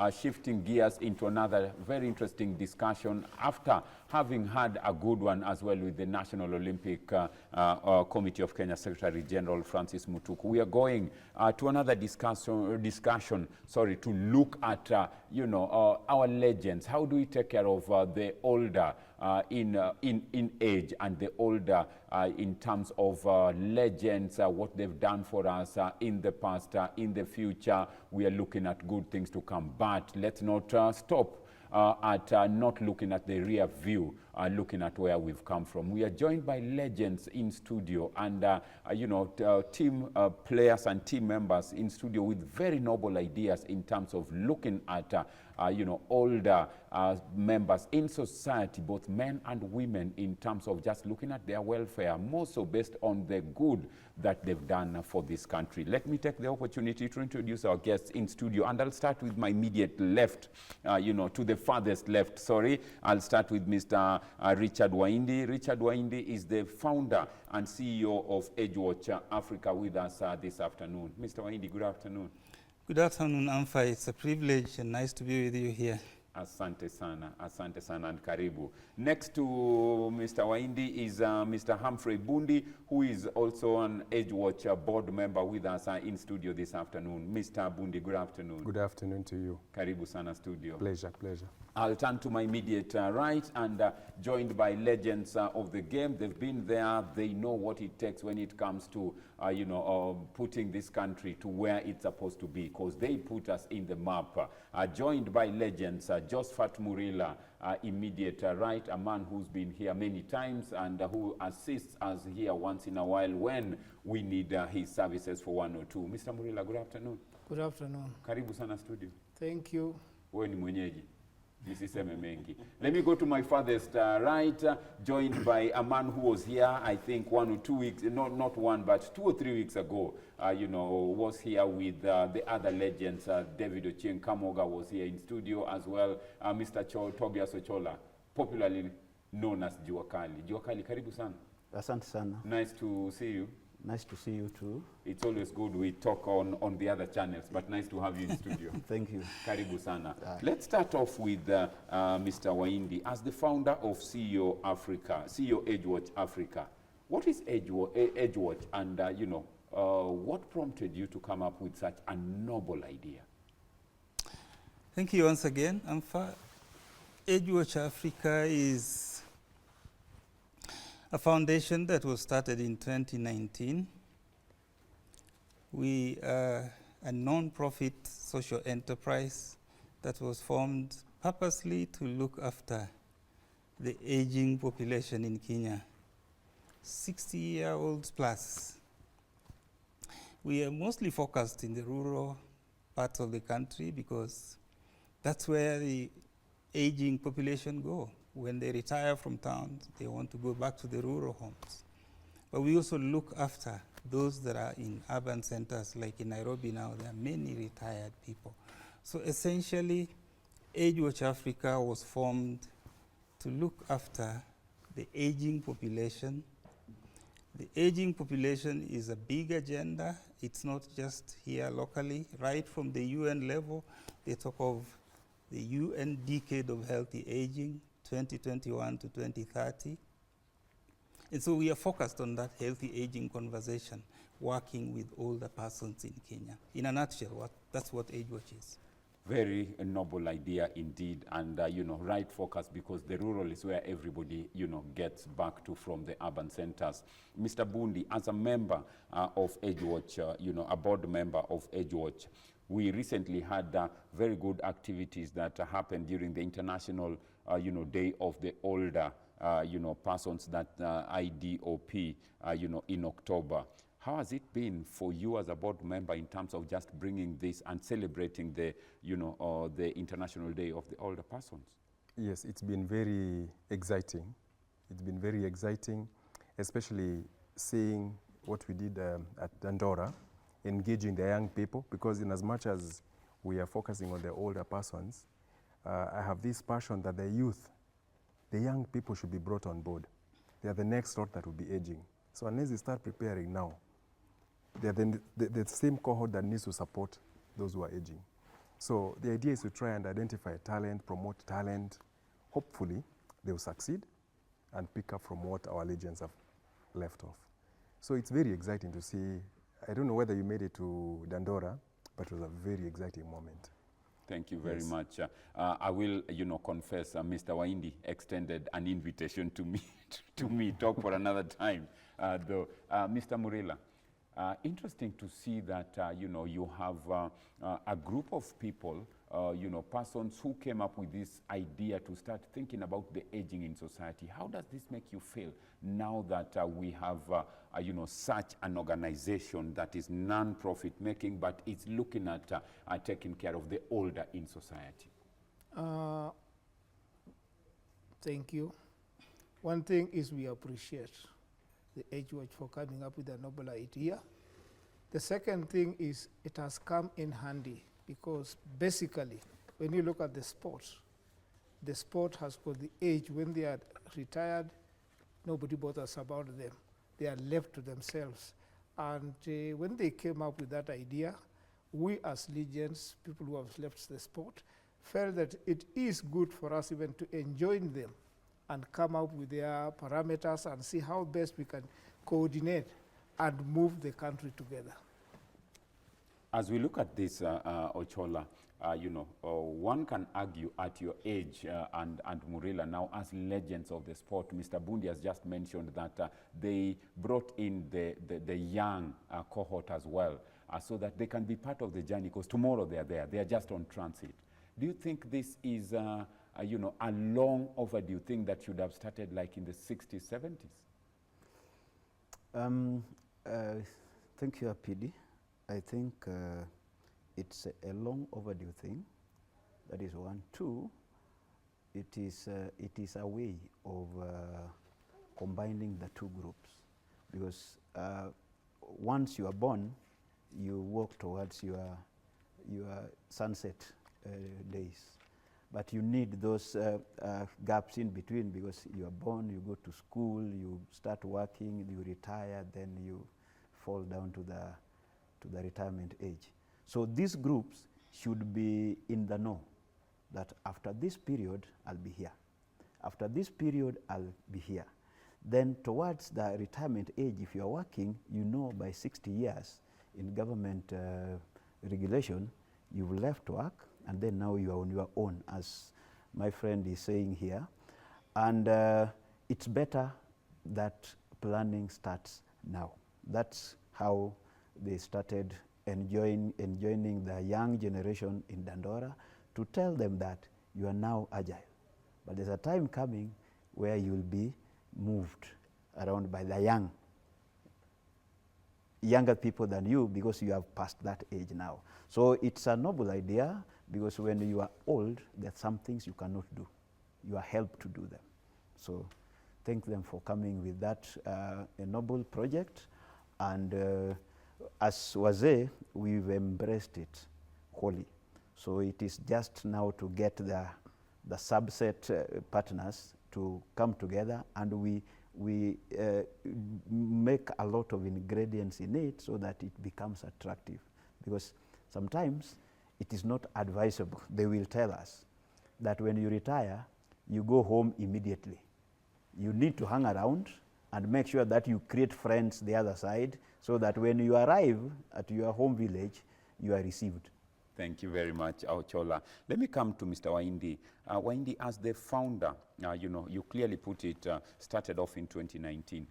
shifting gears into another very interesting discussion after having had a good one as well with the National Olympic Committee of Kenya Secretary General Francis Mutuku. We are going to another discussion, to look at our legends. How do we take care of the older in age and the older in terms of legends, what they've done for us in the past, in the future. We are looking at good things to come, but let's not stop at not looking at the rear view, looking at where we've come from. We are joined by legends in studio and, team players and team members in studio with very noble ideas in terms of looking at, older members in society, both men and women, in terms of just looking at their welfare, more so based on the good that they've done for this country. Let me take the opportunity to introduce our guests in studio, and I'll start with my immediate left, to the farthest left, sorry. I'll start with Mr. Richard Waindi. Richard Waindi is the founder and CEO of Agewatch Africa with us this afternoon. Mr. Waindi, good afternoon. Good afternoon, Amfa. It's a privilege and nice to be with you here. Asante sana and karibu. Next to Mr. Waindi is Mr. Humphrey Bundi, who is also an Agewatch board member with us in studio this afternoon. Mr. Bundi, good afternoon. Good afternoon to you. Karibu sana studio. Pleasure. I'll turn to my immediate right and joined by legends of the game. They've been there. They know what it takes when it comes to, putting this country to where it's supposed to be, because they put us in the map. Joined by legends, Josephat Murila, immediate right, a man who's been here many times and who assists us here once in a while when we need his services for one or two. Mr. Murila, good afternoon. Good afternoon. Karibu sana studio. Thank you. Wewe ni mwenyeji. Let me go to my farthest right, joined by a man who was here, I think 1 or 2 weeks, not one, but 2 or 3 weeks ago, was here with the other legends. David Ochieng Kamoga was here in studio as well. Mr. Tobias Ochola, popularly known as Juakali. Juakali, karibu sana. Asante sana. Nice to see you. Nice to see you too. It's always good we talk on the other channels, but nice to have you in studio. Thank you. Karibu sana. Let's start off with Mr. Waindi. As the founder of CEO Agewatch Africa, what is Agewatch and, what prompted you to come up with such a noble idea? Thank you once again, Amfa. Agewatch Africa is a foundation that was started in 2019. We are a non-profit social enterprise that was formed purposely to look after the aging population in Kenya, 60-year-olds plus. We are mostly focused in the rural parts of the country because that's where the aging population go. When they retire from towns, they want to go back to the rural homes. But we also look after those that are in urban centers, like in Nairobi now, there are many retired people. So essentially, Agewatch Africa was formed to look after the aging population. The aging population is a big agenda. It's not just here locally. Right from the UN level, they talk of the UN Decade of Healthy Aging, 2021 to 2030. And so we are focused on that healthy aging conversation, working with older persons in Kenya. In a nutshell, that's what Agewatch is. Very noble idea indeed, and right focus, because the rural is where everybody gets back to from the urban centers. Mr. Bundi, as a member of Agewatch, a board member of Agewatch, we recently had very good activities that happened during the International Day of the Older persons, that IDOP, in October. How has it been for you as a board member in terms of just bringing this and celebrating the, the International Day of the Older Persons? Yes, it's been very exciting. It's been very exciting, especially seeing what we did at Dandora, engaging the young people, because in as much as we are focusing on the older persons, I have this passion that the youth, the young people should be brought on board. They are the next lot that will be aging. So unless they start preparing now, they are the same cohort that needs to support those who are aging. So the idea is to try and identify talent, promote talent. Hopefully, they will succeed and pick up from what our legends have left off. So it's very exciting to see. I don't know whether you made it to Dandora, but it was a very exciting moment. Thank you very Yes. much. I will, confess, Mr. Waindi extended an invitation to me to talk for another time, though. Mr. Murila, interesting to see that, you have a group of people, persons who came up with this idea to start thinking about the aging in society. How does this make you feel now that we have, such an organization that is non-profit making, but it's looking at taking care of the older in society? Thank you. One thing is we appreciate the Agewatch for coming up with a noble idea. The second thing is it has come in handy because basically when you look at the sport has got the age when they are retired, nobody bothers about them. They are left to themselves. And when they came up with that idea, we as legends, people who have left the sport, felt that it is good for us even to enjoin them and come up with their parameters and see how best we can coordinate and move the country together. As we look at this, Ochola, one can argue at your age and Murila now as legends of the sport. Mr. Bundi has just mentioned that they brought in the young cohort as well so that they can be part of the journey because tomorrow they are there. They are just on transit. Do you think this is a long overdue thing that should have started like in the 60s, 70s? Thank you, Apidi. I think it's a long overdue thing. That is one. Two, it is a way of combining the two groups because once you are born, you walk towards your sunset days. But you need those gaps in between because you are born, you go to school, you start working, you retire, then you fall down to the retirement age. So these groups should be in the know that after this period, I'll be here. After this period, I'll be here. Then towards the retirement age, if you are working, you know by 60 years in government regulation, you've left work, and then now you are on your own, as my friend is saying here. And it's better that planning starts now. That's how they started enjoining the young generation in Dandora to tell them that you are now agile. But there's a time coming where you will be moved around by the younger people than you because you have passed that age now. So it's a noble idea because when you are old, there are some things you cannot do. You are helped to do them. So thank them for coming with that a noble project. And as Wazee, we've embraced it wholly. So it is just now to get the subset partners to come together, and we make a lot of ingredients in it so that it becomes attractive. Because sometimes it is not advisable. They will tell us that when you retire, you go home immediately. You need to hang around and make sure that you create friends the other side so that when you arrive at your home village, you are received. Thank you very much, Ochola. Let me come to Mr. Waindi. Waindi, as the founder, you clearly put it, started off in 2019.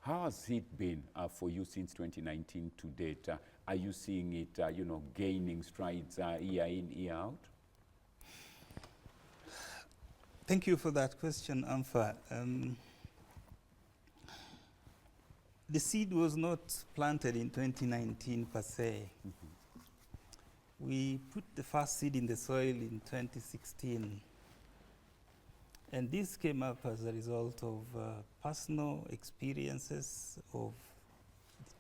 How has it been for you since 2019 to date? Are you seeing it, gaining strides year in, year out? Thank you for that question, Amfa. The seed was not planted in 2019 per se. We put the first seed in the soil in 2016. And this came up as a result of personal experiences of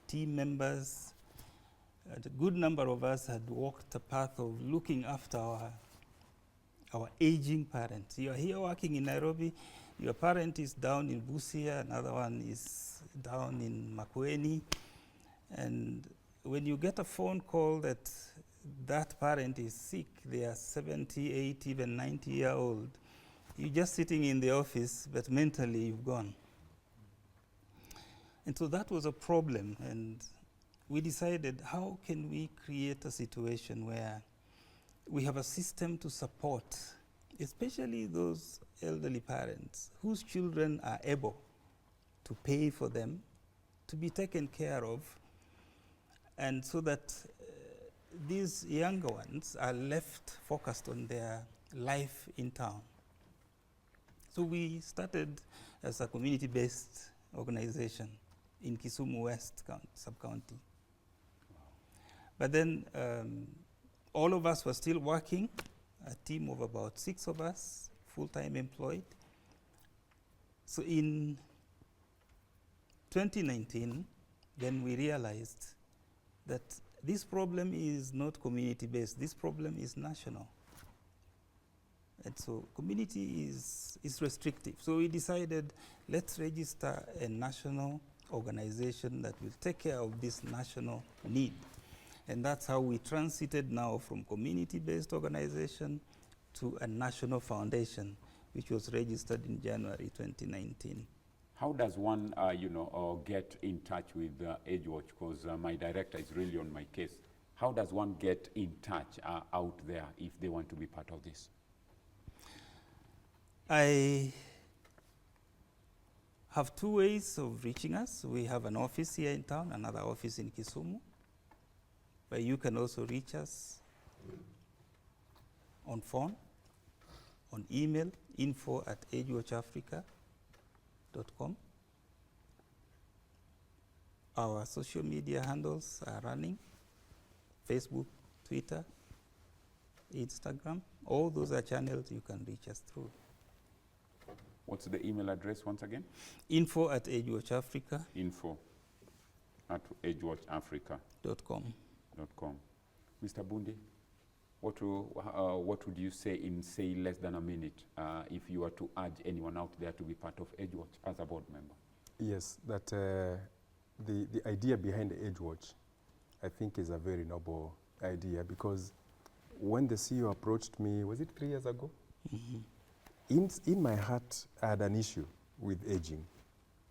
team members. A good number of us had walked the path of looking after our aging parents. You are here working in Nairobi, your parent is down in Busia, another one is down in Makueni. And when you get a phone call that that parent is sick, they are 70, 80, even 90-year-old, you're just sitting in the office, but mentally you've gone. And so that was a problem, and we decided, how can we create a situation where we have a system to support, especially those elderly parents whose children are able to pay for them, to be taken care of, and so that these younger ones are left focused on their life in town. So we started as a community-based organization in Kisumu West sub-county. But then all of us were still working, a team of about 6 of us, full-time employed. So in 2019, then we realized that this problem is not community-based, this problem is national. And so community is restrictive. So we decided, let's register a national organization that will take care of this national need. And that's how we transited now from community-based organization to a national foundation, which was registered in January 2019. How does one, get in touch with Agewatch? Because my director is really on my case. How does one get in touch out there if they want to be part of this? I have 2 ways of reaching us. We have an office here in town, another office in Kisumu, but you can also reach us on phone, on email, info@agewatchafrica.com. Our social media handles are running: Facebook, Twitter, Instagram. All those are channels you can reach us through. What's the email address once again? info@agewatchafrica.com. info@agewatchafrica.com. Mr. Bundi, what would you say in, say, less than a minute if you were to urge anyone out there to be part of Agewatch as a board member? Yes, that the idea behind Agewatch, I think, is a very noble idea, because when the CEO approached me, was it 3 years ago? Mm-hmm. In my heart, I had an issue with aging.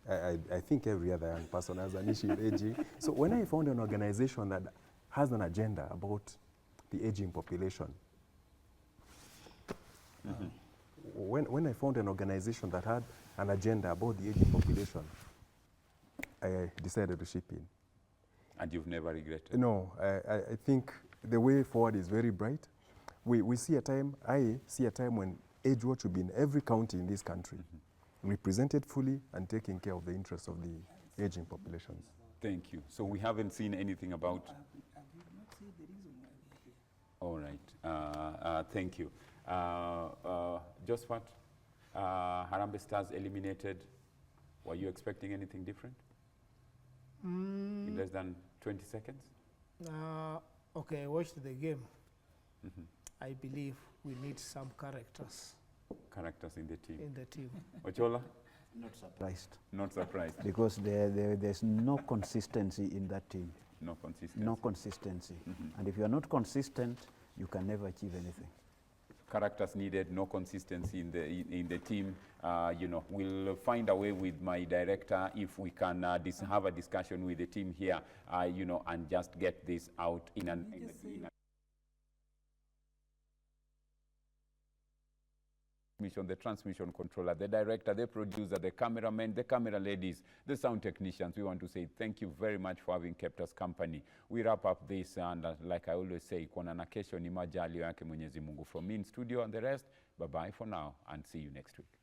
I think every other young person has an issue with aging. So when I found an organization that has an agenda about the aging population, when I found an organization that had an agenda about the aging population, I decided to chip in. And you've never regretted? No, I think the way forward is very bright. We see a time, I see a time when Agewatch will be in every county in this country, represented fully and taking care of the interests of the aging populations. Thank you. So we haven't seen anything about... All right. Thank you. Josephat, Harambee Stars eliminated. Were you expecting anything different? In less than 20 seconds? Okay, I watched the game. I believe we need some characters In the team. Ochola? Not surprised. Not surprised. Because there's no consistency in that team. No consistency. No consistency. And if you are not consistent, you can never achieve anything. Characters needed, no consistency in the team. We'll find a way with my director if we can have a discussion with the team here, and just get this out in a the transmission controller, the director, the producer, the cameraman, the camera ladies, the sound technicians. We want to say thank you very much for having kept us company. We wrap up this, and like I always say, kuona na kesho ni majaliwa yake Mwenyezi Mungu. From me in studio and the rest, bye-bye for now, and see you next week.